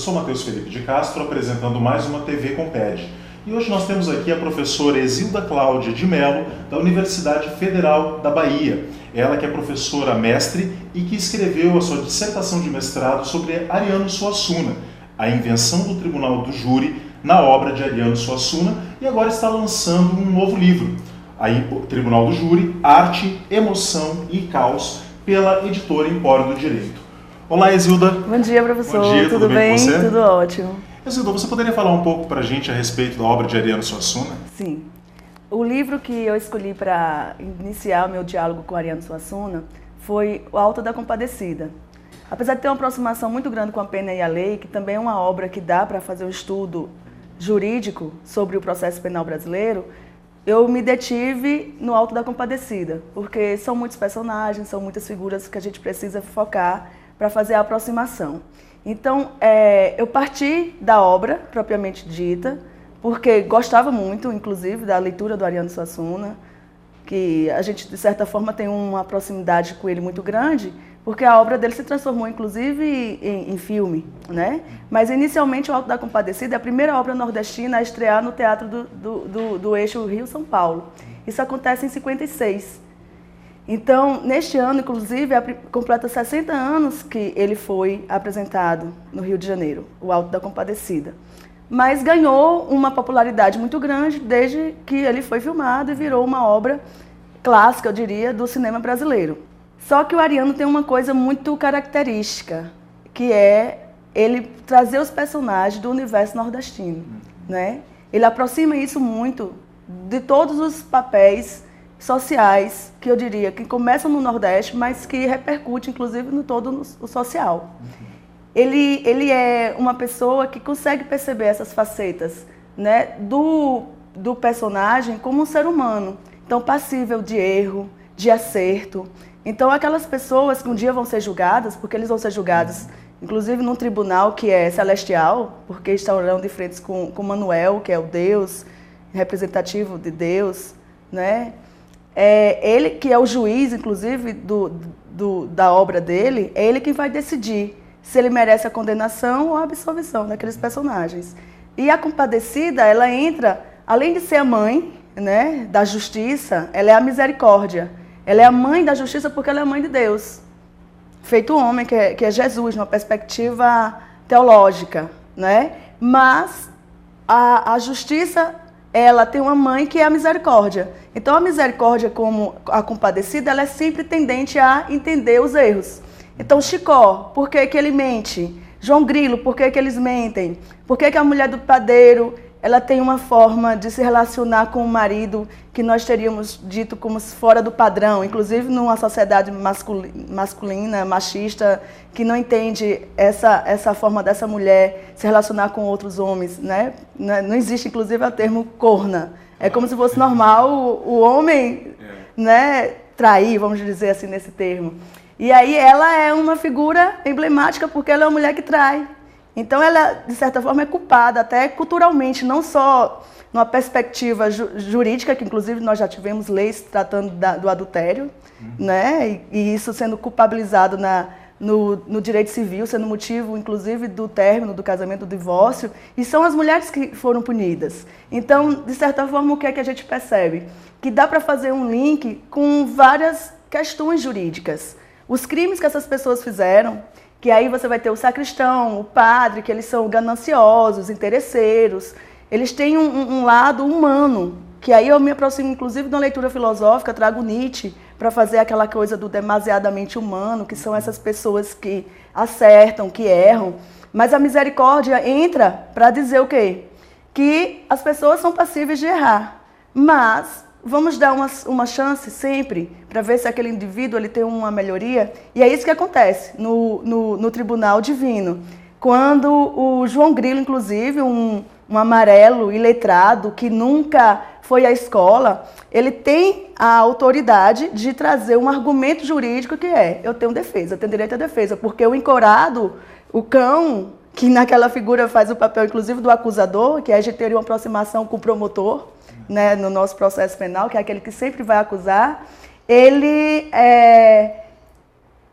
sou Matheus Felipe de Castro, apresentando mais uma TV Comped. E hoje nós temos aqui a professora Exilda Cláudia de Mello, da Universidade Federal da Bahia. Ela que é professora mestre e que escreveu a sua dissertação de mestrado sobre Ariano Suassuna, a invenção do Tribunal do Júri na obra de Ariano Suassuna, e agora está lançando um novo livro, aí, o Tribunal do Júri, Arte, Emoção e Caos, pela editora Empório do Direito. Olá, Exilda. Bom dia, professor. Bom dia, tudo bem? Com você? Tudo ótimo. Exilda, você poderia falar um pouco para a gente a respeito da obra de Ariano Suassuna? Sim. O livro que eu escolhi para iniciar o meu diálogo com Ariano Suassuna foi O Auto da Compadecida. Apesar de ter uma aproximação muito grande com a pena e a lei, que também é uma obra que dá para fazer um estudo jurídico sobre o processo penal brasileiro, eu me detive no Auto da Compadecida, porque são muitos personagens, são muitas figuras que a gente precisa focar para fazer a aproximação. Então, eu parti da obra, propriamente dita, porque gostava muito, inclusive, da leitura do Ariano Suassuna, que a gente, de certa forma, tem uma proximidade com ele muito grande, porque a obra dele se transformou, inclusive, em filme, né? Mas, inicialmente, o Auto da Compadecida é a primeira obra nordestina a estrear no Teatro do Eixo Rio-São Paulo. Isso acontece em 56. Então, neste ano, inclusive, completa 60 anos que ele foi apresentado no Rio de Janeiro, o Auto da Compadecida. Mas ganhou uma popularidade muito grande desde que ele foi filmado e virou uma obra clássica, eu diria, do cinema brasileiro. Só que o Ariano tem uma coisa muito característica, que é ele trazer os personagens do universo nordestino, né? Ele aproxima isso muito de todos os papéis sociais, que eu diria, que começam no Nordeste, mas que repercute, inclusive, no todo o social. Ele é uma pessoa que consegue perceber essas facetas, né, do personagem como um ser humano, então passível de erro, de acerto. Então, aquelas pessoas que um dia vão ser julgadas, porque eles vão ser julgados, inclusive num tribunal que é celestial, porque estarão de frente com Manuel, que é o Deus, representativo de Deus, né? Ele que é o juiz, inclusive, da obra dele, é ele quem vai decidir se ele merece a condenação ou a absolvição daqueles personagens. E a Compadecida, ela entra, além de ser a mãe, né, da justiça, ela é a misericórdia. Ela é a mãe da justiça porque ela é a mãe de Deus, feito homem, que é Jesus, numa perspectiva teológica, né? Mas a justiça, ela tem uma mãe que é a misericórdia. Então, a misericórdia, como a Compadecida, ela é sempre tendente a entender os erros. Então, Chicó, por que ele mente? João Grilo, por que eles mentem? Por que a mulher do padeiro, ela tem uma forma de se relacionar com o marido que nós teríamos dito como fora do padrão, inclusive numa sociedade masculina, machista, que não entende essa forma dessa mulher se relacionar com outros homens, né? Não existe, inclusive, o termo corna. É como se fosse normal o homem, né, trair, vamos dizer assim, nesse termo. E aí ela é uma figura emblemática porque ela é uma mulher que trai. Então ela, de certa forma, é culpada, até culturalmente, não só numa perspectiva jurídica, que inclusive nós já tivemos leis tratando do adultério, né? E isso sendo culpabilizado no direito civil, sendo motivo, inclusive, do término do casamento, do divórcio, e são as mulheres que foram punidas. Então, de certa forma, o que é que a gente percebe? Que dá para fazer um link com várias questões jurídicas. Os crimes que essas pessoas fizeram, que aí você vai ter o sacristão, o padre, que eles são gananciosos, interesseiros, eles têm um lado humano, que aí eu me aproximo, inclusive, de uma leitura filosófica, trago Nietzsche, para fazer aquela coisa do demasiadamente humano, que são essas pessoas que acertam, que erram. Mas a misericórdia entra para dizer o quê? Que as pessoas são passíveis de errar, mas vamos dar uma chance sempre para ver se aquele indivíduo ele tem uma melhoria. E é isso que acontece no Tribunal Divino. Quando o João Grilo, inclusive, um amarelo iletrado que nunca foi à escola, ele tem a autoridade de trazer um argumento jurídico que eu tenho defesa, eu tenho direito à defesa, porque o encorado, o cão, que naquela figura faz o papel, inclusive, do acusador, que a gente teria uma aproximação com o promotor, né, no nosso processo penal, que é aquele que sempre vai acusar, ele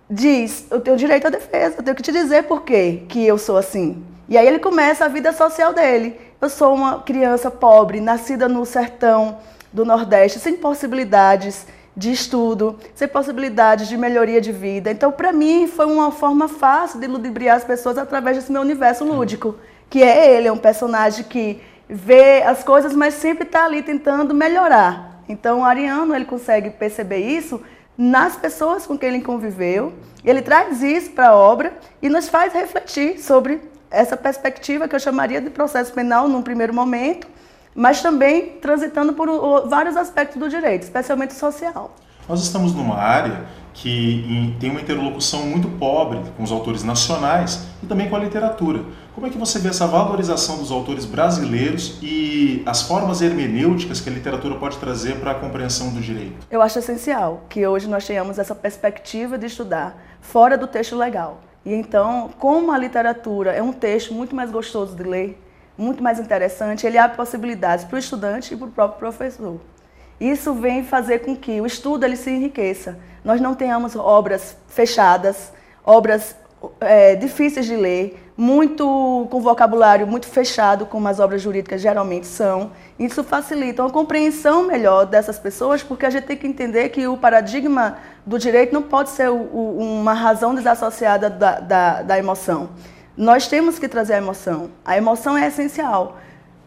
diz, eu tenho direito à defesa, eu tenho que te dizer por quê que eu sou assim. E aí ele começa a vida social dele. Eu sou uma criança pobre, nascida no sertão do Nordeste, sem possibilidades de estudo, sem possibilidades de melhoria de vida. Então, para mim, foi uma forma fácil de ludibriar as pessoas através desse meu universo lúdico, que é ele, é um personagem que vê as coisas, mas sempre está ali tentando melhorar. Então, o Ariano, ele consegue perceber isso nas pessoas com quem ele conviveu, ele traz isso para a obra e nos faz refletir sobre essa perspectiva que eu chamaria de processo penal num primeiro momento, mas também transitando por vários aspectos do direito, especialmente social. Nós estamos numa área que tem uma interlocução muito pobre com os autores nacionais e também com a literatura. Como é que você vê essa valorização dos autores brasileiros e as formas hermenêuticas que a literatura pode trazer para a compreensão do direito? Eu acho essencial que hoje nós tenhamos essa perspectiva de estudar fora do texto legal. E então, como a literatura é um texto muito mais gostoso de ler, muito mais interessante, ele abre possibilidades para o estudante e para o próprio professor. Isso vem fazer com que o estudo ele se enriqueça. Nós não tenhamos obras fechadas, obras difíceis de ler, com vocabulário muito fechado, como as obras jurídicas geralmente são. Isso facilita uma compreensão melhor dessas pessoas, porque a gente tem que entender que o paradigma do direito não pode ser uma razão desassociada da emoção. Nós temos que trazer a emoção. A emoção é essencial.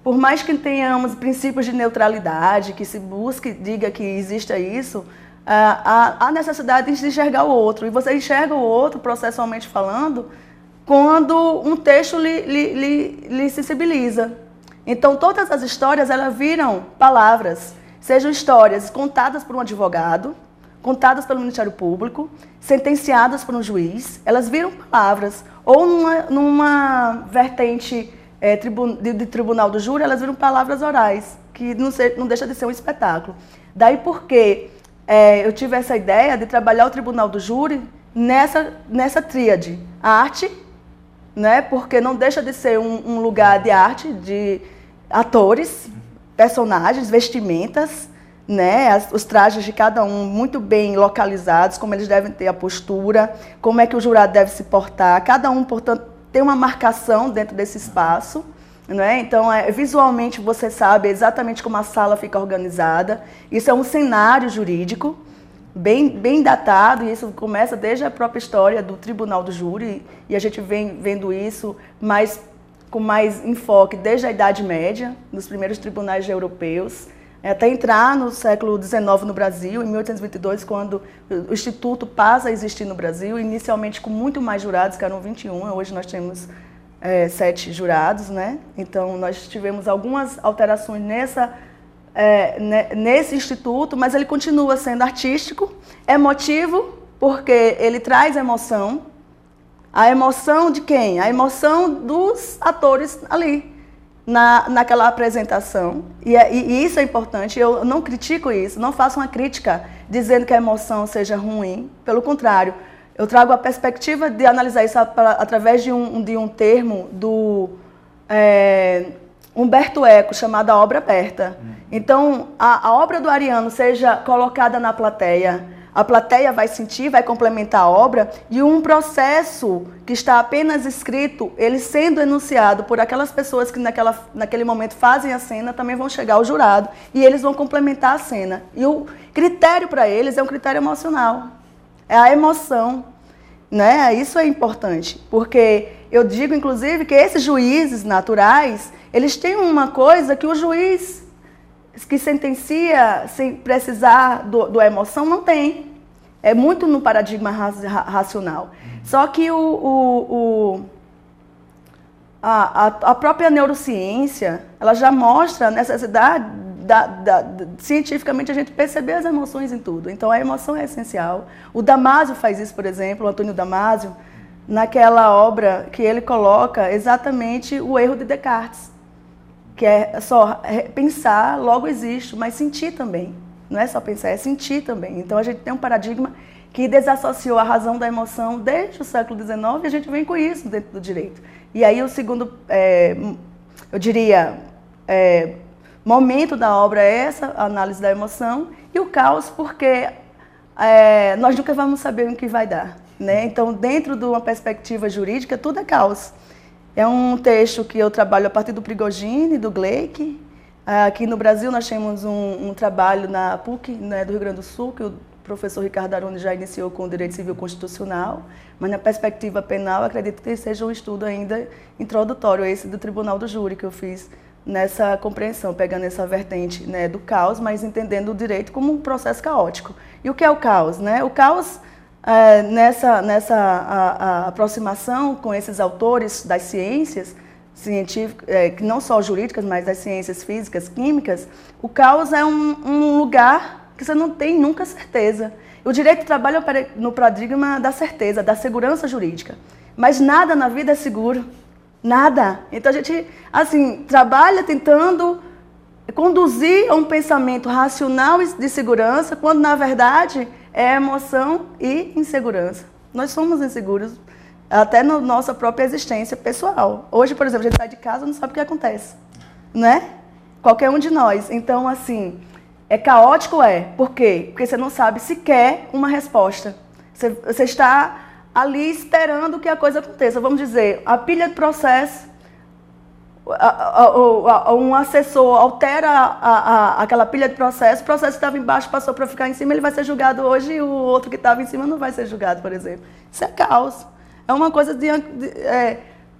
Por mais que tenhamos princípios de neutralidade, que se busque, diga que exista isso, há necessidade de enxergar o outro. E você enxerga o outro, processualmente falando, quando um texto lhe sensibiliza. Então, todas as histórias, elas viram palavras, sejam histórias contadas por um advogado, contadas pelo Ministério Público, sentenciadas por um juiz, elas viram palavras, ou numa vertente de tribunal do júri, elas viram palavras orais, que não deixa de ser um espetáculo. Daí porque eu tive essa ideia de trabalhar o tribunal do júri nessa tríade, arte, né, porque não deixa de ser um lugar de arte, de atores, personagens, vestimentas, né, os trajes de cada um muito bem localizados, como eles devem ter a postura, como é que o jurado deve se portar, cada um, portanto, tem uma marcação dentro desse espaço, né? Então, visualmente você sabe exatamente como a sala fica organizada. Isso é um cenário jurídico bem datado, e isso começa desde a própria história do Tribunal do Júri, e a gente vem vendo isso com mais enfoque desde a Idade Média, nos primeiros tribunais europeus, até entrar no século XIX no Brasil, em 1822, quando o Instituto passa a existir no Brasil, inicialmente com muito mais jurados, que eram 21, hoje nós temos 7 jurados, né? Então, nós tivemos algumas alterações nesse instituto, mas ele continua sendo artístico, emotivo, porque ele traz emoção. A emoção de quem? A emoção dos atores ali, naquela apresentação. E isso é importante, eu não critico isso, não faço uma crítica dizendo que a emoção seja ruim, pelo contrário. Eu trago a perspectiva de analisar isso através de um termo do Humberto Eco, chamado a obra aberta. Então, a obra do Ariano seja colocada na plateia, a plateia vai sentir, vai complementar a obra, e um processo que está apenas escrito, ele sendo enunciado por aquelas pessoas que naquele momento fazem a cena, também vão chegar ao jurado, e eles vão complementar a cena. E o critério para eles é um critério emocional, é a emoção, né? Isso é importante, porque eu digo, inclusive, que esses juízes naturais, eles têm uma coisa que o juiz que sentencia sem precisar da emoção não tem. É muito no paradigma racional. Só que a própria neurociência, ela já mostra a necessidade cientificamente a gente perceber as emoções em tudo. Então a emoção é essencial. O Damasio faz isso, por exemplo, o Antônio Damasio, naquela obra que ele coloca exatamente o erro de Descartes, que é só pensar, logo existe, mas sentir também. Não é só pensar, é sentir também. Então a gente tem um paradigma que desassociou a razão da emoção desde o século XIX, e a gente vem com isso dentro do direito. E aí o segundo, eu diria, momento da obra é essa, a análise da emoção, e o caos, porque nós nunca vamos saber o que vai dar, né? Então, dentro de uma perspectiva jurídica, tudo é caos. É um texto que eu trabalho a partir do Prigogine, do Gleick. Aqui no Brasil nós temos um trabalho na PUC, né, do Rio Grande do Sul, que o professor Ricardo Aroni já iniciou com o Direito Civil Constitucional, mas na perspectiva penal acredito que seja um estudo ainda introdutório, esse do Tribunal do Júri que eu fiz nessa compreensão, pegando essa vertente, né, do caos, mas entendendo o direito como um processo caótico. E o que é o caos, né? O caos, nessa aproximação com esses autores das ciências científicas, que não só jurídicas, mas das ciências físicas, químicas, o caos é um lugar que você não tem nunca certeza. O direito trabalha no paradigma da certeza, da segurança jurídica, mas nada na vida é seguro. Nada. Então a gente, assim, trabalha tentando conduzir a um pensamento racional de segurança, quando na verdade é emoção e insegurança. Nós somos inseguros até na nossa própria existência pessoal. Hoje, por exemplo, a gente sai de casa e não sabe o que acontece, né? Qualquer um de nós. Então, assim, é caótico, Por quê? Porque você não sabe sequer uma resposta. Você está ali esperando que a coisa aconteça. Vamos dizer, a pilha de processo, um assessor altera aquela pilha de processo, o processo que estava embaixo passou para ficar em cima, ele vai ser julgado hoje e o outro que estava em cima não vai ser julgado, por exemplo. Isso é caos. É uma coisa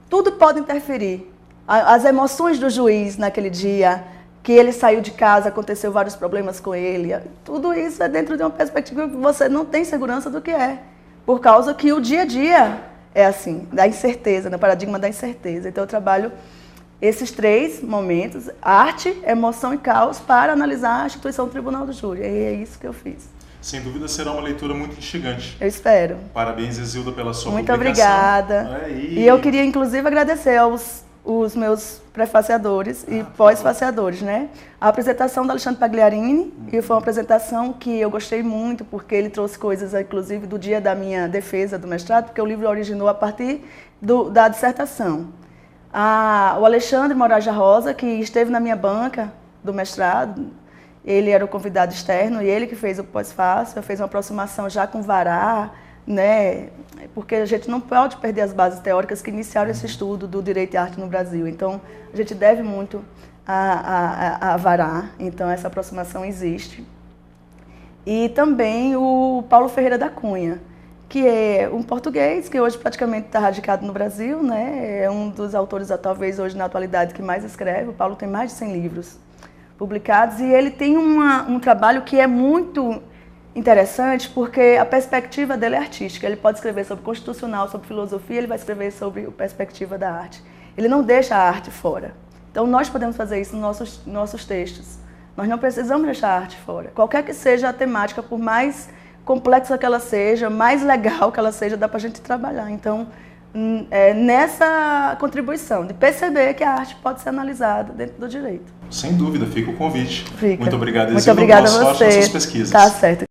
tudo pode interferir. As emoções do juiz naquele dia, que ele saiu de casa, aconteceu vários problemas com ele, tudo isso é dentro de uma perspectiva que você não tem segurança do que é. Por causa que o dia a dia é assim, da incerteza, no paradigma da incerteza. Então eu trabalho esses 3 momentos, arte, emoção e caos, para analisar a instituição do Tribunal do Júri. E é isso que eu fiz. Sem dúvida será uma leitura muito instigante. Eu espero. Parabéns, Exilda, pela sua muito publicação. Muito obrigada. E eu queria inclusive agradecer os meus prefaciadores e pós-faciadores, né? A apresentação do Alexandre Pagliarini, e foi uma apresentação que eu gostei muito, porque ele trouxe coisas, inclusive, do dia da minha defesa do mestrado, porque o livro originou a partir da dissertação. O Alexandre Moraja Rosa, que esteve na minha banca do mestrado, ele era o convidado externo, e ele que fez o pós-fácil, fez uma aproximação já com Vará, né? Porque a gente não pode perder as bases teóricas que iniciaram esse estudo do direito e arte no Brasil. Então, a gente deve muito a Vará, então essa aproximação existe. E também o Paulo Ferreira da Cunha, que é um português que hoje praticamente está radicado no Brasil, né? É um dos autores, talvez hoje na atualidade, que mais escreve. O Paulo tem mais de 100 livros publicados e ele tem um trabalho que é muito interessante, porque a perspectiva dele é artística. Ele pode escrever sobre constitucional, sobre filosofia, ele vai escrever sobre a perspectiva da arte. Ele não deixa a arte fora. Então nós podemos fazer isso nos nossos textos. Nós não precisamos deixar a arte fora. Qualquer que seja a temática, por mais complexa que ela seja, mais legal que ela seja, dá para a gente trabalhar. Então, nessa contribuição de perceber que a arte pode ser analisada dentro do direito. Sem dúvida, fica o convite. Fica. Muito obrigado, Exilda. Muito obrigada a você. Boa sorte nas suas pesquisas. Tá certo.